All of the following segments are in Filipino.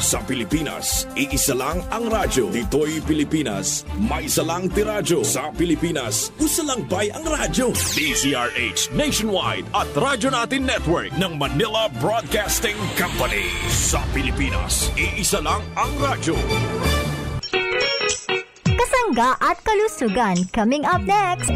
Sa Pilipinas, iisa lang ang radyo. Dito'y Pilipinas, may isa lang tiradyo. Sa Pilipinas, usa lang bay ang radyo. DZRH Nationwide at Radyo Natin Network ng Manila Broadcasting Company. Sa Pilipinas, iisa lang ang radyo. Kasangga at kalusugan coming up next.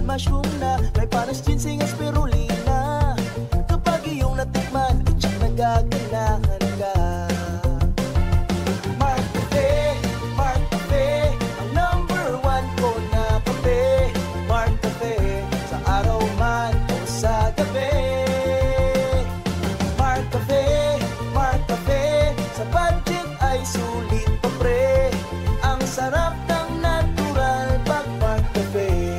Mushroom na, may panas ginseng at spirulina. Kapag iyong natikman, ay tsak nagaganahan ka. Mark Cafe, ang number 1 ko na kape. Mark Cafe, sa araw man o sa gabi. Mark Cafe, sa budget ay sulit pa pre. Ang sarap ng natural pag Mark Cafe.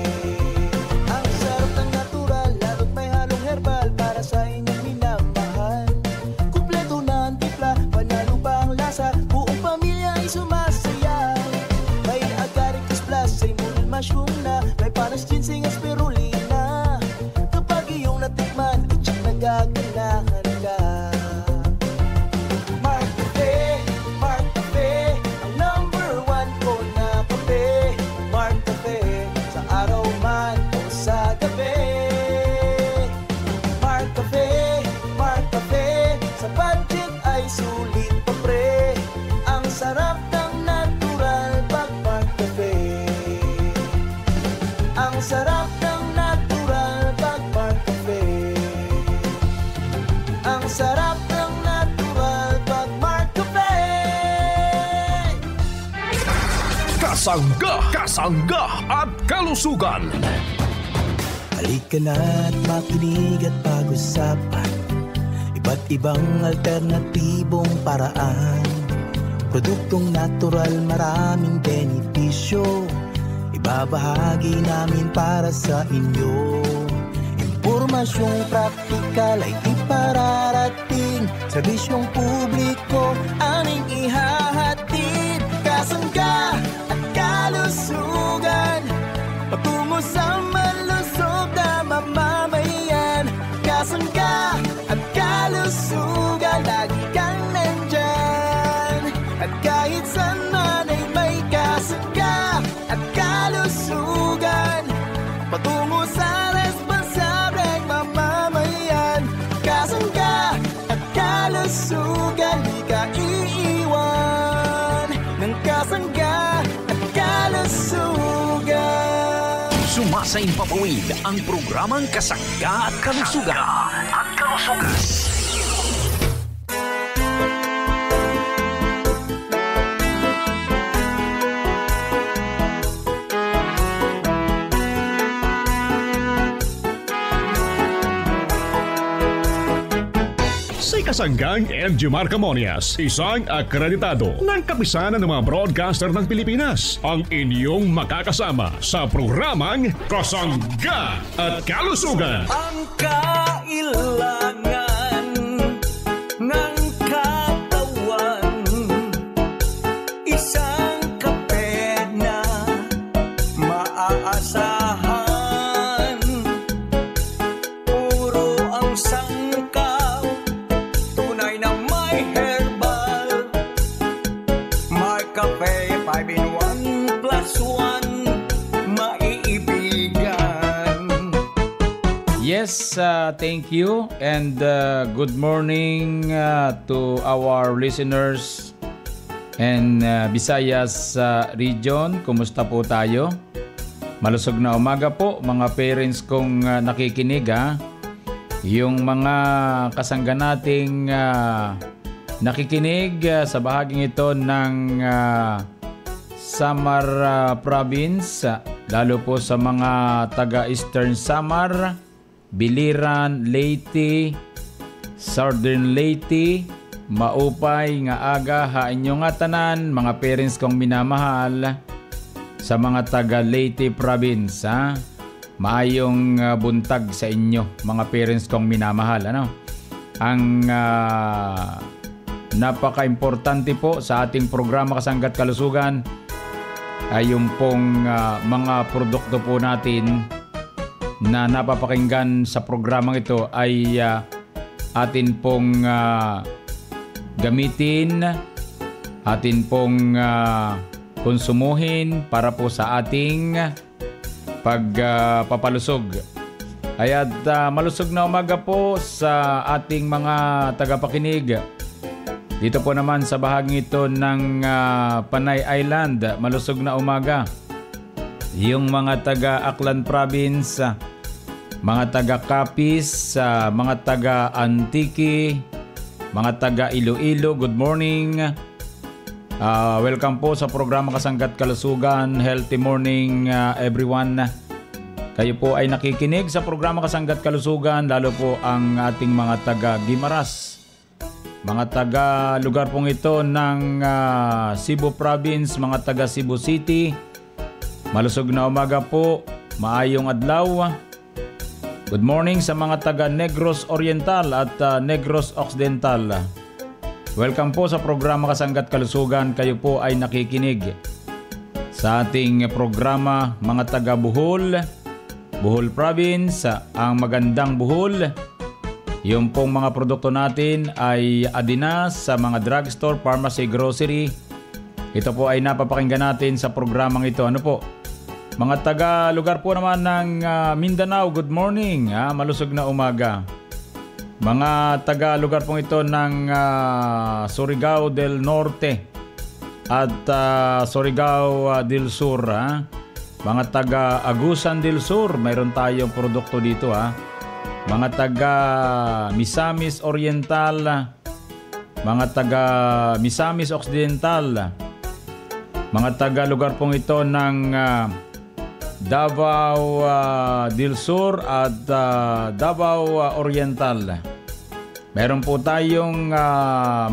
Mushroom na, may panas ginseng at spirulina. Kapag iyong natikman, ay tsak nagaganahan ka. Mark Cafe, ang number 1 ko na kape. Mark Cafe, sa araw man o sa gabi. Mark Cafe, sa budget ay sulit pa pre. Ang sarap ng natural pag Mark Cafe. Ang sarap ng natural pag Mark Cafe. Ang sarap ng natural pag Mark Cafe. Kasangga at kalusugan. Halika na at makinig at pag-usapan iba't ibang alternatibong paraan. Produktong natural, maraming benepisyo. Ibabahagi namin para sa inyo. Impormasyong praktikal ay ipararating. Serbisyong publiko aming ihahatid. Kasangga at kalusugan, patungo sa malusog na mamamayan. Kasangga at kalusugan, lagi kang nandyan. At kahit saan man ay may kasangga at kalusugan, patungo sa responsableng mamamayan. Kasangga at kalusugan, di ka iiwan ng kasangga at kalusugan. Sumasaing papawid ang programang Kasangga at Kalusugan. Si Kasanggang MG Marcamonias, isang akreditado ng kapisanan ng mga broadcaster ng Pilipinas, ang inyong makakasama sa programang Kasangga at Kalusugan. Ang kailangan ng katawan, isang kape na maaasahan. Puro ang sangkaw, tunay na may herbal. May kape, 5 in 1 plus 1, maiibigan. Yes, thank you and good morning to our listeners and Visayas region. Kumusta po tayo? Malusog na umaga po mga parents kong nakikinig ha. Yung mga kasangga nating nakikinig sa bahaging ito ng Samar Province, lalo po sa mga taga-Eastern Samar, Biliran, Leyte, Southern Leyte, maupay nga aga hainyo nga tanan mga parents kong minamahal sa mga taga Leyte Province ha? Maayong buntag sa inyo, mga parents kong minamahal. Ang napaka-importante po sa ating programa Kasangga't Kalusugan ay yung pong mga produkto po natin na napapakinggan sa programang ito ay atin pong gamitin, atin pong konsumuhin para po sa ating pagpapalusog. Aya't malusog na umaga po sa ating mga tagapakinig. Dito po naman sa bahaging ito ng Panay Island, malusog na umaga. Yung mga taga Aklan Province, mga taga Capiz, mga taga Antique, mga taga Iloilo, good morning. Welcome po sa programa Kasangga't Kalusugan. Healthy morning everyone. Kayo po ay nakikinig sa programa Kasangga't Kalusugan, lalo po ang ating mga taga Guimaras, mga taga lugar pong ito ng Cebu Province, mga taga Cebu City. Malusog na umaga po, maayong adlaw. Good morning sa mga taga Negros Oriental at Negros Occidental. Welcome po sa programa Kasangga't Kalusugan. Kayo po ay nakikinig sa ating programa mga taga Bohol, Bohol Province, ang magandang Bohol. Yung pong mga produkto natin ay adinas sa mga drugstore, pharmacy, grocery. Ito po ay napapakinggan natin sa programang ito. Ano po? Mga taga lugar po naman ng Mindanao, good morning. Malusog na umaga. Mga taga lugar pong ito ng Surigao del Norte at Surigao del Sur. Mga taga Agusan del Sur, mayroon tayong produkto dito. Mga taga Misamis Oriental, mga taga Misamis Occidental, mga taga lugar pong ito ng Davao del Sur at Davao Oriental. Meron po tayong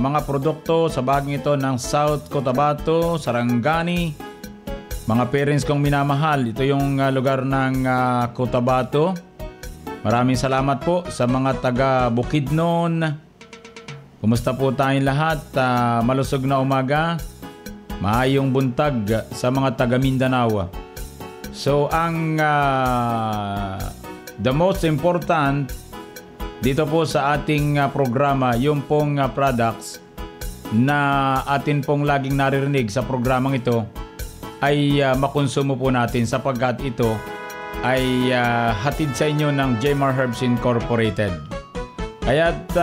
mga produkto sa bahaging ito ng South Cotabato, Sarangani. Mga parents kong minamahal, ito yung lugar ng Cotabato. Maraming salamat po sa mga taga Bukidnon. Kumusta po tayong lahat? Malusog na umaga. Maayong buntag sa mga taga Mindanao. So ang the most important dito po sa ating programa, yung pong products na atin pong laging naririnig sa programang ito ay makonsumo po natin sapagkat ito ay hatid sa inyo ng Jmar Herbs Incorporated. Kaya't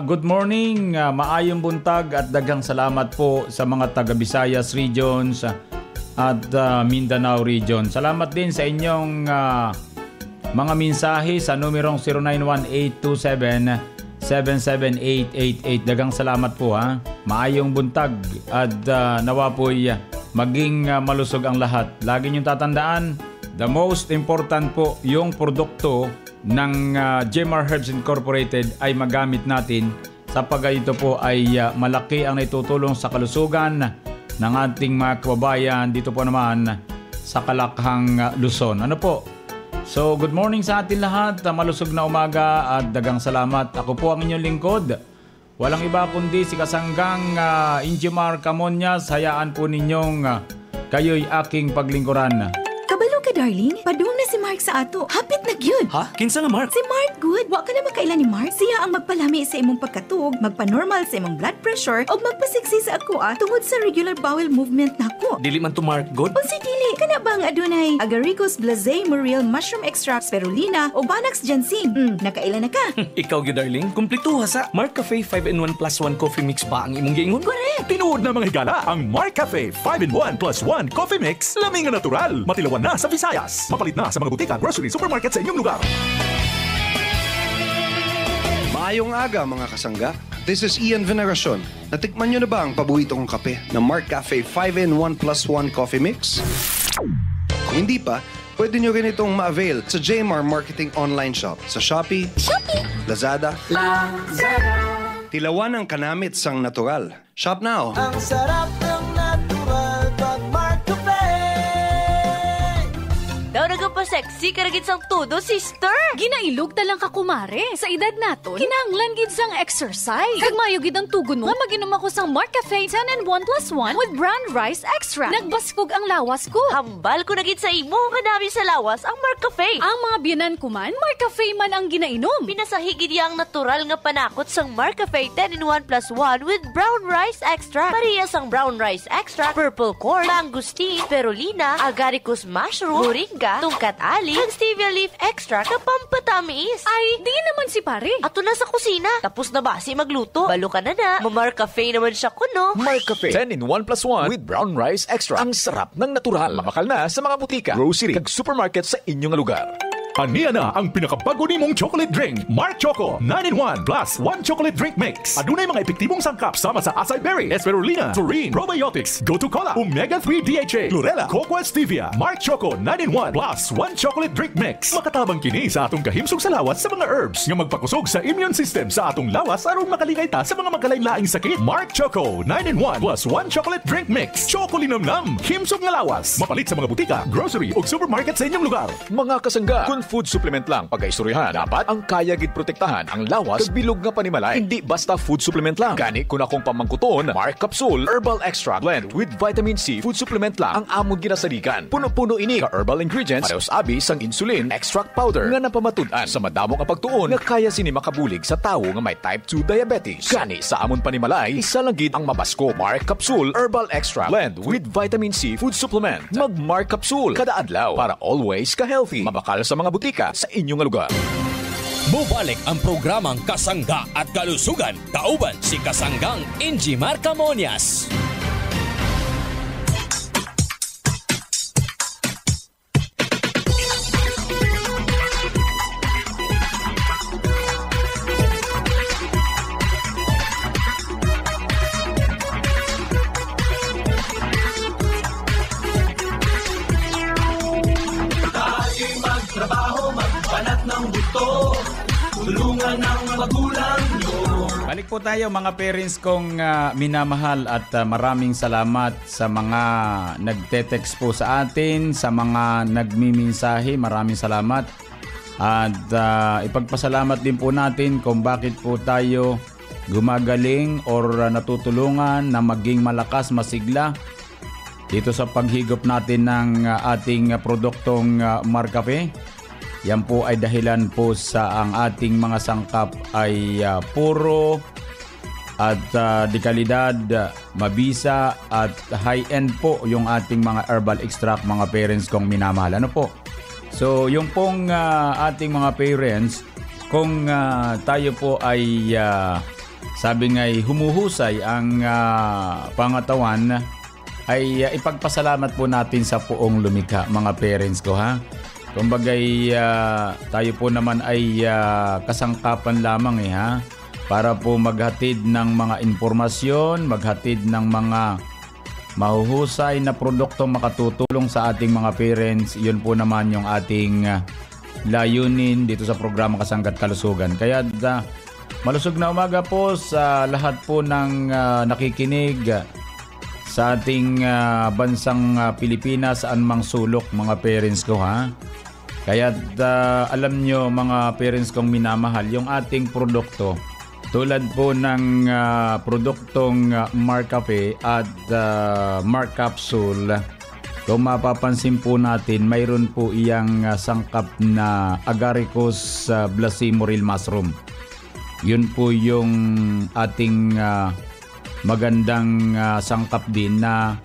good morning, maayong buntag at daghang salamat po sa mga taga Visayas regions at Mindanao region. Salamat din sa inyong mga mensahe sa numerong 091827-77888. Daghang salamat po Maayong buntag at nawa po'y maging malusog ang lahat. Lagi niyong tatandaan, the most important po yung produkto ng Jmar Herbs Incorporated ay magamit natin sapagkat ito po ay malaki ang naitutulong sa kalusugan ng ating mga kababayan dito po naman sa Kalakhang, Luzon. Ano po? So good morning sa atin lahat, malusog na umaga at daghang salamat. Ako po ang inyong lingkod. Walang iba kundi si Kasanggang Injimar Camonias. Hayaan po ninyong kayo'y aking paglingkuran. Kabalo ka darling, padung na si Mark sa ato. Hapit na gyud. Ha? Kinsa nga Mark? Si Mark good. Wa ka na makailan ni Mark. Siya ang magpalami sa imong pagkatug, magpa-normal sa imong blood pressure o magpasiksi sa ako tungod sa regular bowel movement nako. Dili man to Mark good? Unsi dili kana bang adunay Agaricus blazei Muriel mushroom extract spirulina o Banax ginseng. Nakailan na ka? Ikaw gyud darling, kumpleto sa Mark Cafe 5-in-1 + 1 coffee mix ba ang imong giingon? Correct. Tinuod na mga higala ang Mark Cafe 5-in-1 + 1 Coffee Mix. Laming na natural. Matilawan na sa Visayas. Mapalit na sa mga butika, grocery, supermarket sa inyong lugar. Maayong aga mga kasangga. This is Ian Veneracion. Natikman nyo na ba ang paborito kong kape na Mark Cafe 5-in-1 + 1 Coffee Mix? Kung hindi pa, pwede nyo rin itong ma-avail sa Jmar Marketing Online Shop sa Shopee, Lazada, Tilawan ang kanamit sang natural. Shop now! Ang sarap ng natural pag Mark Cafe. Daw na Mapaseksi ka gid sang todo, sister. Ginailog ta lang ka kumare. Sa edad naton, kinahanglan gid sang exercise. Kag mayo gid ang tugon mo, maginom ako sang Mark Cafe 10-in-1+1 with brown rice extra. Nagbaskog ang lawas ko. Hambal ko na gid sa imo, kadami sa lawas ang Mark Cafe. Ang mga biyanan ko man, Mark Cafe man ang ginainom. Pinasahi gid ang natural nga panakot sang Mark Cafe 10-in-1+1 with brown rice extra. Parehas ang brown rice extra, purple corn, mangosteen, spirulina, agaricus mushroom, moringa, tungkat ali, and stevia leaf extra ka pampatamis. Ay, di naman si pare. Ato na sa kusina. Tapos na ba si magluto? Balo ka na na. Mark Cafe naman siya kuno. Mark Cafe 10-in-1+1 with brown rice extra. Ang sarap ng natural. Mabakal na sa mga butika, grocery, kag supermarket sa inyong lugar. Aniya na ang pinakabago nimong chocolate drink, Mark Choco 9-in-1 plus 1 chocolate drink mix. Adunay mga epektibong sangkap sama sa acai berry, spirulina, taurine, probiotics, gotu kola, omega-3 DHA, chlorella, cocoa stevia. Mark Choco 9-in-1 plus 1 chocolate drink mix. Makatabang kini sa atong kahimsog sa lawas sa mga herbs nga magpakusog sa immune system sa atong lawas aron makalingay ta sa mga magkalain-laing sakit. Mark Choco 9-in-1 plus 1 chocolate drink mix. Choco linamnam, himsog nga lawas. Mapalit sa mga butika, grocery ug supermarket sa inyong lugar. Mga kasangga, kung food supplement lang pag-aistoryahan, dapat ang kaya gid protektahan ang lawas kag bilog nga panimalay. Hindi basta food supplement lang. Gani kun akong pamangkuton, Mark Capsule Herbal Extract Blend with Vitamin C food supplement lang ang among ginasaligan. Puno-puno ini ka herbal ingredients, parehas abi sang insulin extract powder nga napamatud-an sa madamo nga pagtuon nga kaya sini makabulig sa tawo nga may type 2 diabetes. Gani sa amon panimalay, isa lang gid ang mabasko. Mark Capsule Herbal Extract Blend with Vitamin C food supplement. Mag Mark Capsule kada adlaw para always ka healthy. Mabakal sa mga butika sa inyong lugar. Mubalik ang programang Kasangga at Kalusugan. Kauban si Kasanggang Ingy Marcamonias. Balik po tayo mga parents kong minamahal at maraming salamat sa mga nagte-text po sa atin, sa mga nagmimensahe, maraming salamat. At ipagpasalamat din po natin kung bakit po tayo gumagaling or natutulungan na maging malakas, masigla dito sa paghigop natin ng ating produktong Mark Cafe. Yan po ay dahilan po sa ang ating mga sangkap ay puro at dekalidad, mabisa at high-end po yung ating mga herbal extract, mga parents kong minamahal. Ano po? So yung pong ating mga parents, kung tayo po ay sabi nga'y humuhusay ang pangatawan, ay ipagpasalamat po natin sa poong lumikha, mga parents ko ha. Kumbagay tayo po naman ay kasangkapan lamang ha, para po maghatid ng mga impormasyon, maghatid ng mga mahuhusay na produkto makatutulong sa ating mga parents. Yun po naman yung ating layunin dito sa programa Kasangga at Kalusugan. Kaya malusog na umaga po sa lahat po ng nakikinig sa ating bansang Pilipinas, saan mang sulok, mga parents ko ha. Kaya alam nyo mga parents kong minamahal, yung ating produkto tulad po ng produktong Mark Cafe at Mark Capsule, kung mapapansin po natin, mayroon po iyang sangkap na Agaricus blacimoril mushroom. Yun po yung ating magandang sangkap din na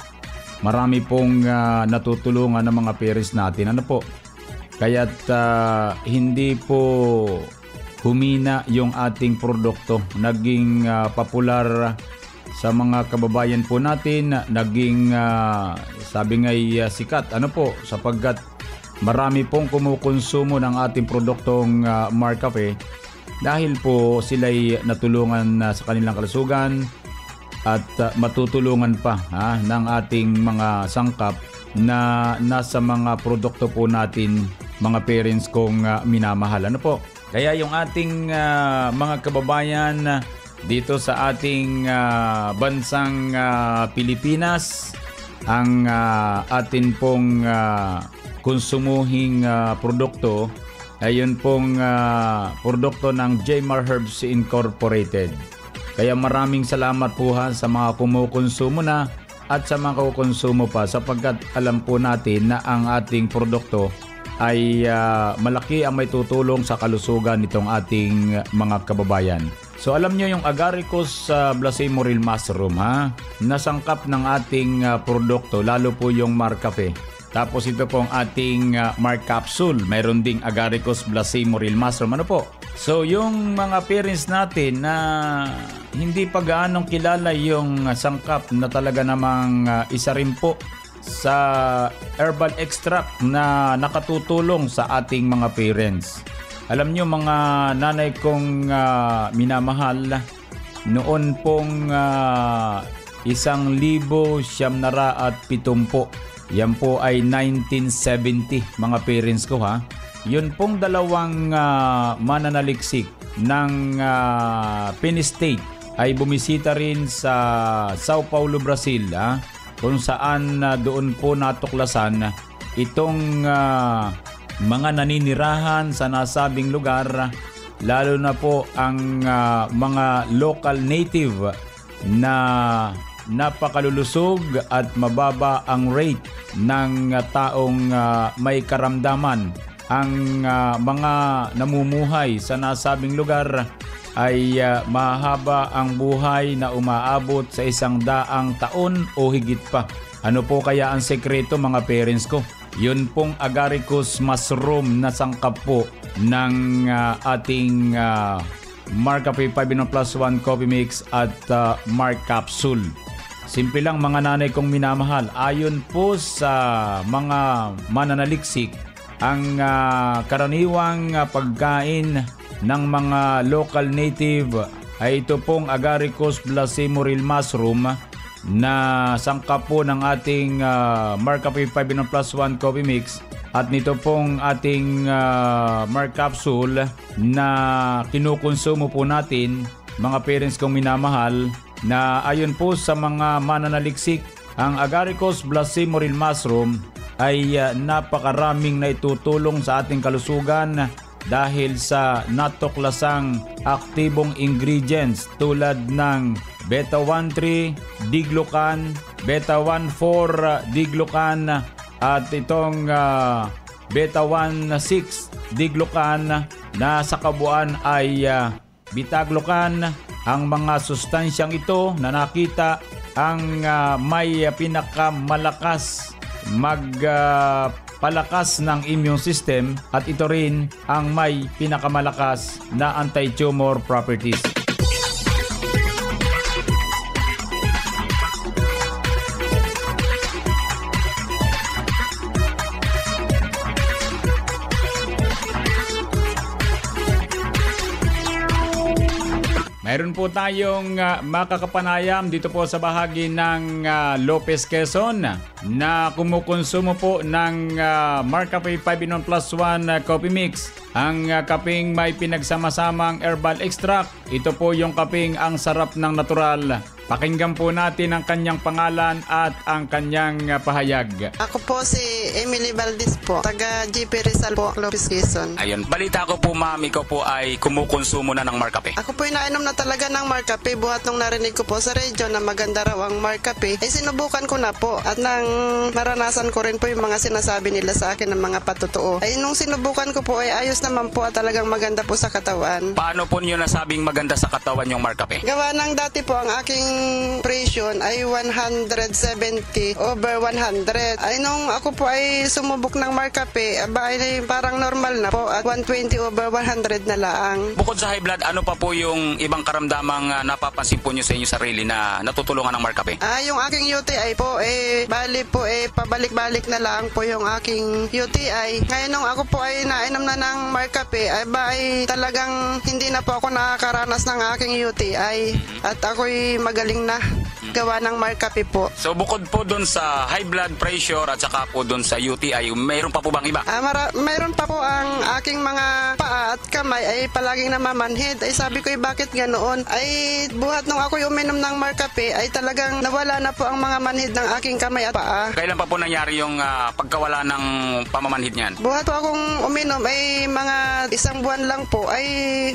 marami pong natutulungan ng mga parents natin. Ano po? Kaya't hindi po humina yung ating produkto. Naging popular sa mga kababayan po natin. Naging sabi nga'y sikat. Ano po? Sapagkat marami pong kumukonsumo ng ating produktong Mark Cafe dahil po sila'y natulungan sa kanilang kalusugan at matutulungan pa ng ating mga sangkap na nasa mga produkto po natin, mga parents kong minamahal. Ano po? Kaya yung ating mga kababayan dito sa ating bansang Pilipinas, ang atin pong konsumuhing produkto ay yun pong produkto ng Jmar Herbs Incorporated. Kaya maraming salamat po sa mga kumukonsumo na at sa mga kukonsumo pa, sapagkat alam po natin na ang ating produkto ay malaki ang may tutulong sa kalusugan nitong ating mga kababayan. So alam nyo yung Agaricus Blasemoril Mushroom nasangkap ng ating produkto, lalo po yung Marcafe. Tapos ito po ang ating Mark Capsule. Mayroon ding Agaricus Blasemoril Mushroom. Ano po? So yung mga parents natin na hindi pa gaanong kilala yung sangkap na talaga namang isa rin po sa herbal extract na nakatutulong sa ating mga parents. Alam nyo mga nanay kong minamahal, noon pong 1970, yan po ay 1970 mga parents ko Yun pong dalawang mananaliksik ng Penn State ay bumisita rin sa Sao Paulo, Brazil kung saan doon po natuklasan itong mga naninirahan sa nasabing lugar, lalo na po ang mga local native na napakalulusog at mababa ang rate ng taong may karamdaman. Ang mga namumuhay sa nasabing lugar ay mahaba ang buhay na umaabot sa 100 taon o higit pa. Ano po kaya ang sekreto mga parents ko? Yun pong Agaricus Mushroom na sangkap po ng ating Marcafe 5-in-1+1 Coffee Mix at Mark Capsule. Simple lang mga nanay kong minamahal, ayon po sa mga mananaliksik, ang karaniwang pagkain ng mga local native ay ito pong Agaricus Blasemoril Mushroom na sangkap po ng ating Marcafe 5-in-1+1 Coffee Mix at nito pong ating Mark Capsule na kinukonsumo po natin mga parents kong minamahal, na ayon po sa mga mananaliksik, ang Agaricus Blasemoril Mushroom ay napakaraming naitutulong sa ating kalusugan dahil sa natuklasang aktibong ingredients tulad ng beta-1,3 diglucan, beta-1,4 diglucan at itong beta-1,6 diglucan na sa kabuuan ay bitaglucan. Ang mga sustansyang ito na nakita ang may pinakamalakas magpalakas ng immune system at ito rin ang may pinakamalakas na anti-tumor properties. Mayroon po tayong makakapanayam dito po sa bahagi ng Lopez, Quezon na kumukonsumo po ng Marcafe 5-in-1+1 Coffee Mix. Ang kaping may pinagsama-samang herbal extract. Ito po yung kaping ang sarap ng natural. Pakinggan po natin ang kanyang pangalan at ang kanyang pahayag. Ako po si Emily Valdez po, taga GP Rizal po, Lopez, Quezon. Ayun, balita ko po ma'am, ikaw po ay kumukonsumo na ng Marcafe. Ako po ay nainom na talaga ng Marcafe buhat nung narinig ko po sa radyo na maganda raw ang Marcafe. Ay sinubukan ko na po at nang naranasan ko rin po yung mga sinasabi nila sa akin ng mga patotoo. Ay nung sinubukan ko po ay ayos naman po at talagang maganda po sa katawan. Paano po niyo nasabing maganda sa katawan yung Marcafe? Gawa ng dati po ang aking presyon ay 170/100. Ay nung ako po ay sumubok ng Marcafe, ay parang normal na po at 120/100 na lang. Bukod sa high blood, ano pa po yung ibang karamdamang napapansin po niyo sa inyo sarili na natutulungan ng Marcafe? Yung aking UTI po, bali po, pabalik-balik na lang po yung aking UTI. Ngayon nung ako po ay nainom na ng Marcafe, ay talagang hindi na po ako nakakaranas ng aking UTI at ako'y magaling na. gawa ng Marcafe po. So bukod po doon sa high blood pressure at saka po doon sa UTI, mayroon pa po bang iba? Mayroon pa po ang aking mga paa at kamay ay palaging namamanhid. Ay sabi ko, bakit ganoon? Ay buhat nung ako'y uminom ng Marcafe ay talagang nawala na po ang mga manhid ng aking kamay at paa. Kailan pa po nangyari yung pagkawala ng pamamanhid niyan? Buhat po akong uminom ay mga 1 buwan lang po ay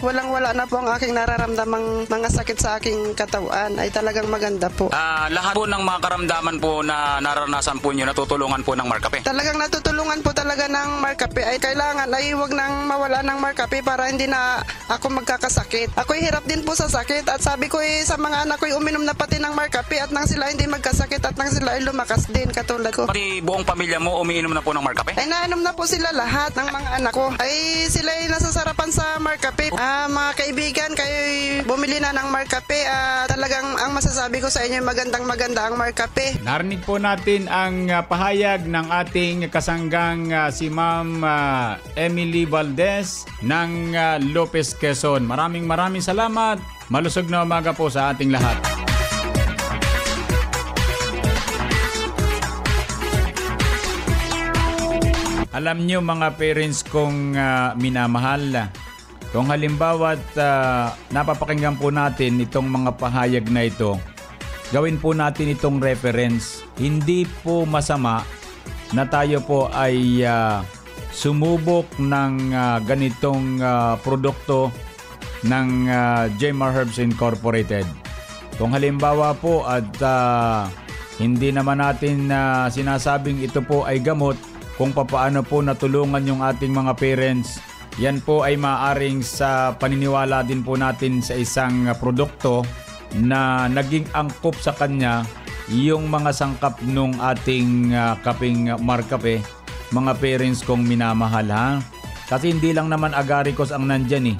walang-wala na po ang aking nararamdamang mga sakit sa aking katawan. Ay talagang maganda po. Lahat po ng mga karamdaman po na naranasan po nyo, natutulungan po ng Marcafe? Talagang natutulungan po talaga ng Marcafe. Ay kailangan ay huwag nang mawala ng Marcafe para hindi na ako magkakasakit. Ako'y hirap din po sa sakit at sabi ko sa mga anak ko'y uminom na pati ng Marcafe at nang sila hindi magkasakit at nang sila ay lumakas din katulad ko. Pati buong pamilya mo umiinom na po ng Marcafe? Ay nainom na po sila lahat ng mga anak ko. Ay sila ay nasasarapan sa Marcafe. Mga kaibigan, kayo bumili na ng Marcafe. Talagang ang masasabi ko sa inyo, maganda ang Marcafe. Narinig po natin ang pahayag ng ating kasanggang si Ma'am Emily Valdez ng Lopez, Quezon. Maraming salamat. Malusog na umaga po sa ating lahat. Alam niyo mga parents kong minamahal, kung halimbawa napapakinggan po natin itong mga pahayag na ito, gawin po natin itong reference. Hindi po masama na tayo po ay sumubok ng ganitong produkto ng Jemar Herbs Incorporated. Kung halimbawa po at hindi naman natin sinasabing ito po ay gamot, kung papaano po natulungan yung ating mga parents, yan po ay maaring sa paniniwala din po natin sa isang produkto na naging angkop sa kanya yung mga sangkap nung ating kaping Marcafe. Mga parents kong minamahal ha. Kasi hindi lang naman agaricus ang nandyan eh.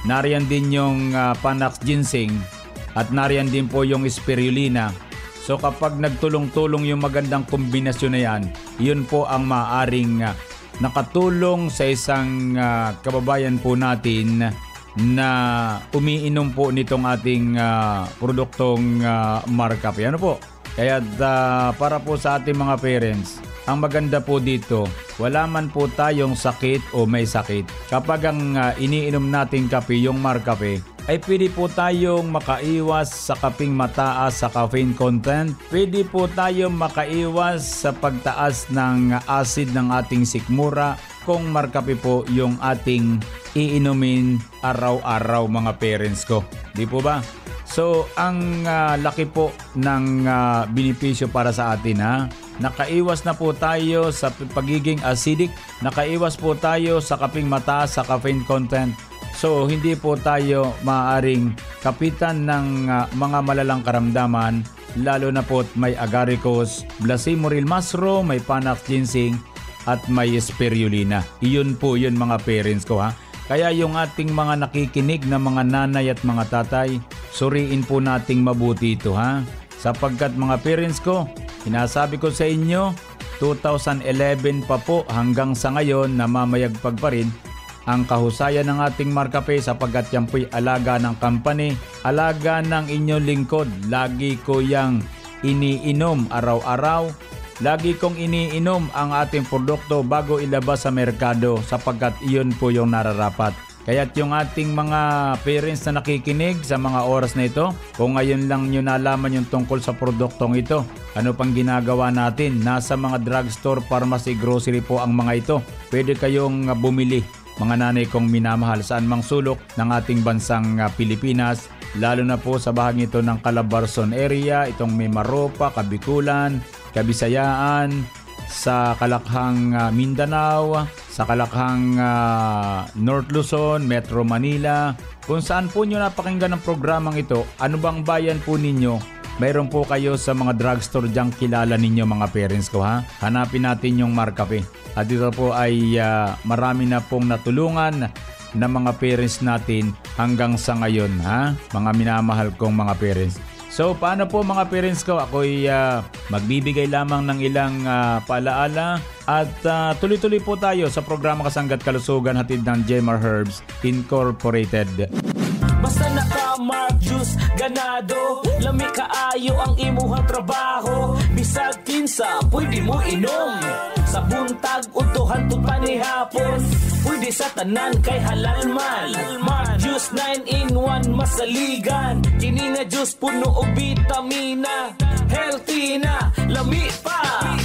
Nariyan din yung Panax ginseng at nariyan din po yung spirulina. So kapag nagtulong-tulong yung magandang kombinasyon na yan, yun po ang maaring nakatulong sa isang kababayan po natin na umiinom po nitong ating produktong Marcafe. Ano po? Kaya para po sa ating mga parents, ang maganda po dito, wala man po tayong sakit o may sakit. Kapag ang iniinom nating kape, yung Marcafe, ay pwede po tayong makaiwas sa kaping mataas sa caffeine content. Pwede po tayong makaiwas sa pagtaas ng acid ng ating sikmura kung Marcafe po yung ating iinumin araw-araw mga parents ko. Di po ba? So, ang laki po ng benepisyo para sa atin ha. Nakaiwas na po tayo sa pagiging acidic. Nakaiwas po tayo sa kaping mataas sa caffeine content. So, hindi po tayo maaaring kapitan ng mga malalang karamdaman, lalo na po may agaricus, blasimoril mushroom, may Panax ginseng, at may spirulina. Iyon po yun mga parents ko ha. Kaya yung ating mga nakikinig na mga nanay at mga tatay, suriin po nating mabuti ito ha. Sapagkat mga parents ko, sinasabi ko sa inyo, 2011 pa po hanggang sa ngayon namamayagpag pa rin ang kahusayan ng ating Marcafe sapagkat yan po'y alaga ng company, alaga ng inyong lingkod. Lagi ko yang iniinom araw-araw. Lagi kong iniinom ang ating produkto bago ilabas sa merkado sapagkat iyon po yung nararapat. Kaya't yung ating mga parents na nakikinig sa mga oras na ito, kung ngayon lang nyo nalaman yung tungkol sa produktong ito, ano pang ginagawa natin? Nasa mga drugstore, pharmacy, grocery po ang mga ito. Pwede kayong bumili, mga nanay kong minamahal, saan mang sulok ng ating bansang Pilipinas, lalo na po sa bahagi ito ng Calabarzon area, itong Mimaropa, Kabikulan, Kabisayaan, sa Kalakhang Mindanao, sa Kalakhang North Luzon, Metro Manila. Kung saan po nyo napakinggan ng programang ito, ano bang bayan po ninyo, mayroon po kayo sa mga drugstore diyang kilala ninyo mga parents ko ha. Hanapin natin yung Marcafe. At ito po ay marami na pong natulungan na mga parents natin hanggang sa ngayon ha. Mga minamahal kong mga parents. So, paano po mga parents ko? Ako'y magbibigay lamang ng ilang paalaala at tuloy-tuloy po tayo sa programa Kasangga't Kalusugan hatid ng Jemar Herbs Incorporated. Basta naka-Mark Juice, ganado. Lami kaayo ang imuhang trabaho. Bisag kinsa pwede mo inom. Sa buntag utuhan tut panihapon. Pwede sa tanan kay halal man. Mark Juice 9-in-1 masaligan. Kini nga juice puno og vitamina. Healthy na, lami pa.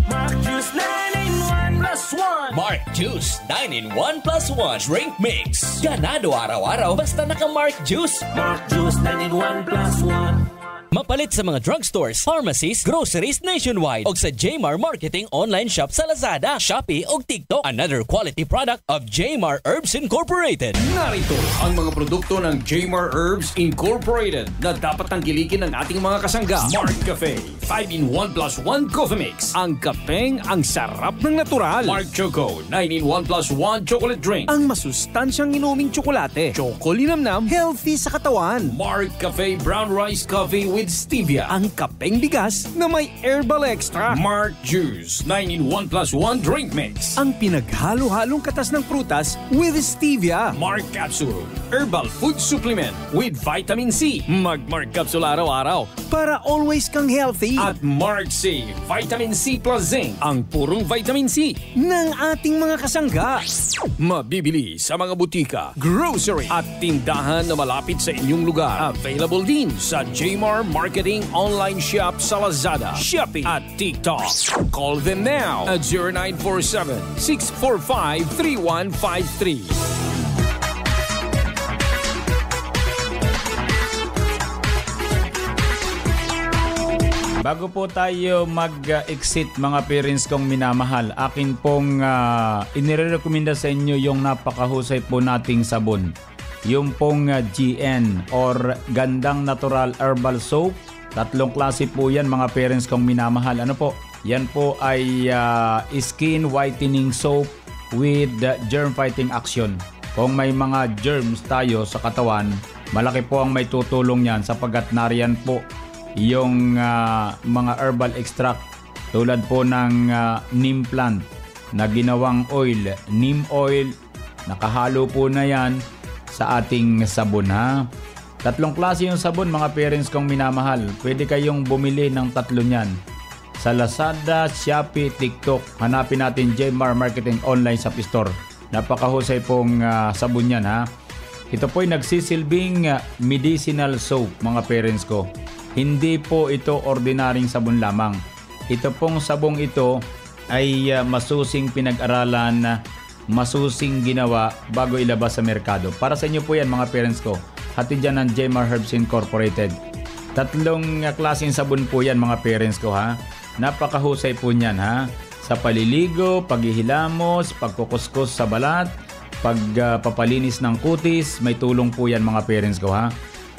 Mark Juice 9-in-1 plus 1. Mark Juice 9-in-1 plus 1 drink mix. Ganado araw-araw basta naka Mark Juice. Mark Juice 9-in-1 plus 1. Mapalit sa mga drugstores, pharmacies, groceries nationwide o sa Jmar Marketing online shop sa Lazada, Shopee o TikTok. Another quality product of Jmar Herbs Incorporated. Narito ang mga produkto ng Jmar Herbs Incorporated na dapat tangkilikin ng ating mga kasangga. Mark Cafe 5-in-1 plus 1 Coffee Mix. Ang kapeng ang sarap ng natural. Mark Choco 9-in-1 plus 1 Chocolate Drink. Ang masustansyang inuming tsokolate. Choco linamnam, healthy sa katawan. Mark Cafe Brown Rice Coffee with Stevia. Ang kapeng bigas na may herbal extra. Mark Juice 9-in-1 plus 1 Drink Mix. Ang pinaghalo-halong katas ng prutas with Stevia. Mark Capsule Herbal Food Supplement with Vitamin C. Mag-Mark Capsule araw-araw para always kang healthy. At Mark C Vitamin C plus Zinc. Ang purong vitamin C ng ating mga kasangga. Mabibili sa mga butika, grocery at tindahan na malapit sa inyong lugar. Available din sa Jmar Marketing online shop sa Lazada, Shopee at TikTok. Call them now at 0947-645-3153. Bago po tayo mag-exit mga parents kong minamahal, akin pong inirekomenda sa inyo yung napakahusay po nating sabon. Yung pong GN or Gandang Natural Herbal Soap. 3 klase po yan mga parents kong minamahal. Ano po? Yan po ay skin whitening soap with germ fighting action. Kung may mga germs tayo sa katawan, malaki po ang may tutulong yan sapagkat nariyan po yung mga herbal extract tulad po ng neem plant na ginawang oil, neem oil, nakahalo po na yan sa ating sabon ha. 3 klase yung sabon mga parents kong minamahal. Pwede kayong bumili ng 3 niyan. Sa Lazada, Shopee, TikTok. Hanapin natin Jmar Marketing Online Shop Store. Napakahusay pong sabon yan ha. Ito po'y nagsisilbing medicinal soap mga parents ko. Hindi po ito ordinaryong sabon lamang. Ito pong sabong ito ay masusing pinag-aralan, masusing ginawa bago ilabas sa merkado. Para sa inyo po yan mga parents ko. Hatid dyan ng Jmar Herbs Incorporated. 3 klaseng sabon po yan mga parents ko ha. Napakahusay po niyan ha. Sa paliligo, paghihilamos, pagkukuskus sa balat, pagpapalinis ng kutis, may tulong po yan mga parents ko ha.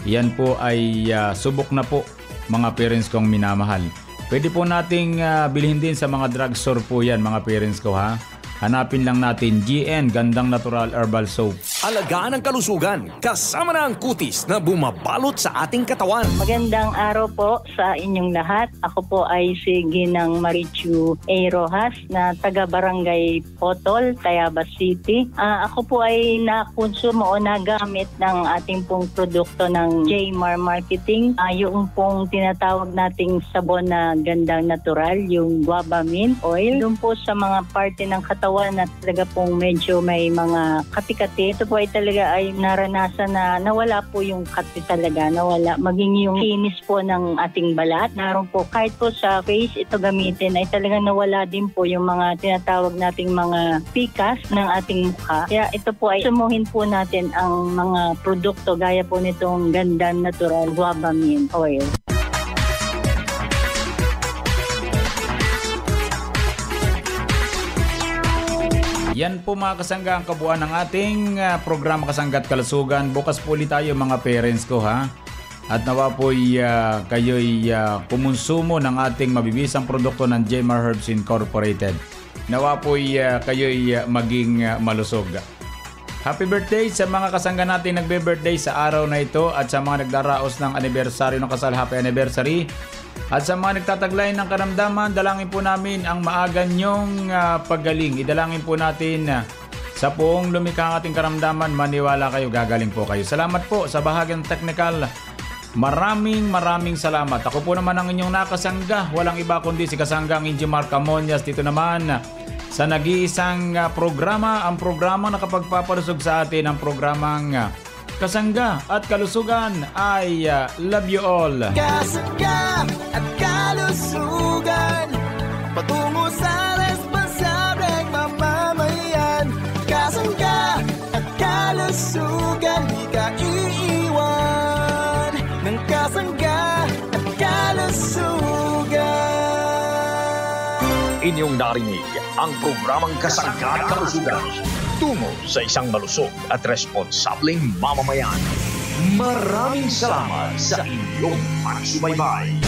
Yan po ay subok na po mga parents kong minamahal. Pwede po nating bilhin din sa mga drugstore po yan mga parents ko ha. Hanapin lang natin GN Gandang Natural Herbal Soap. Alagaan ang kalusugan, kasama na ang kutis na bumabalot sa ating katawan. Magandang araw po sa inyong lahat. Ako po ay si Ginang Marichu A. Rojas na taga-barangay Potol, Tayabas City. Ako po ay nakonsumo o nagamit ng ating pong produkto ng Jmar Marketing. Yung pong tinatawag nating sabon na Gandang Natural, yung guava mint oil. Doon po sa mga parte ng katawan na talaga pong medyo may mga kati-kati. Ito po ay talaga ay naranasan na nawala po yung kati talaga, nawala. Maging yung kinis po ng ating balat. Naroon po kahit po sa face ito gamitin ay talagang nawala din po yung mga tinatawag nating mga pikas ng ating mukha. Kaya ito po ay sumuhin po natin ang mga produkto gaya po nitong Gandang Natural Guava Mint Oil. Yan po mga kasangga ang kabuuan ng ating programa Kasangga at Kalusugan. Bukas po ulit tayo mga parents ko ha. At nawa po'y kayo'y kumonsumo ng ating mabibisang produkto ng Jmar Herbs Incorporated. Nawa po'y kayo'y maging malusog. Happy birthday sa mga kasangga natin nagbe-birthday sa araw na ito at sa mga nagdaraos ng anibersaryo ng kasal, happy anniversary. At sa mga nagtataglay ng karamdaman, dalangin po namin ang maaga niyong paggaling. Idalangin po natin Sa poong lumikha ating karamdaman, maniwala kayo, gagaling po kayo. Salamat po sa bahagyang technical. Maraming salamat. Ako po naman ang inyong nakasangga. Walang iba kundi si kasanggang Injimar Camonias. Dito naman sa nag-iisang programa, ang programa na kapagpapalusog sa atin, ang programang Kasangga at Kalusugan ay Love You All. Kasangga at kalusugan, patungo sa responsableng mamamayan. Kasangga at kalusugan, di ka iiwan ng kasangga at kalusugan. Inyong narinig ang programang Kasangga at Kalusugan tungo sa isang malusog at responsableng mamamayan. Maraming salamat sa inyong pagsubaybay.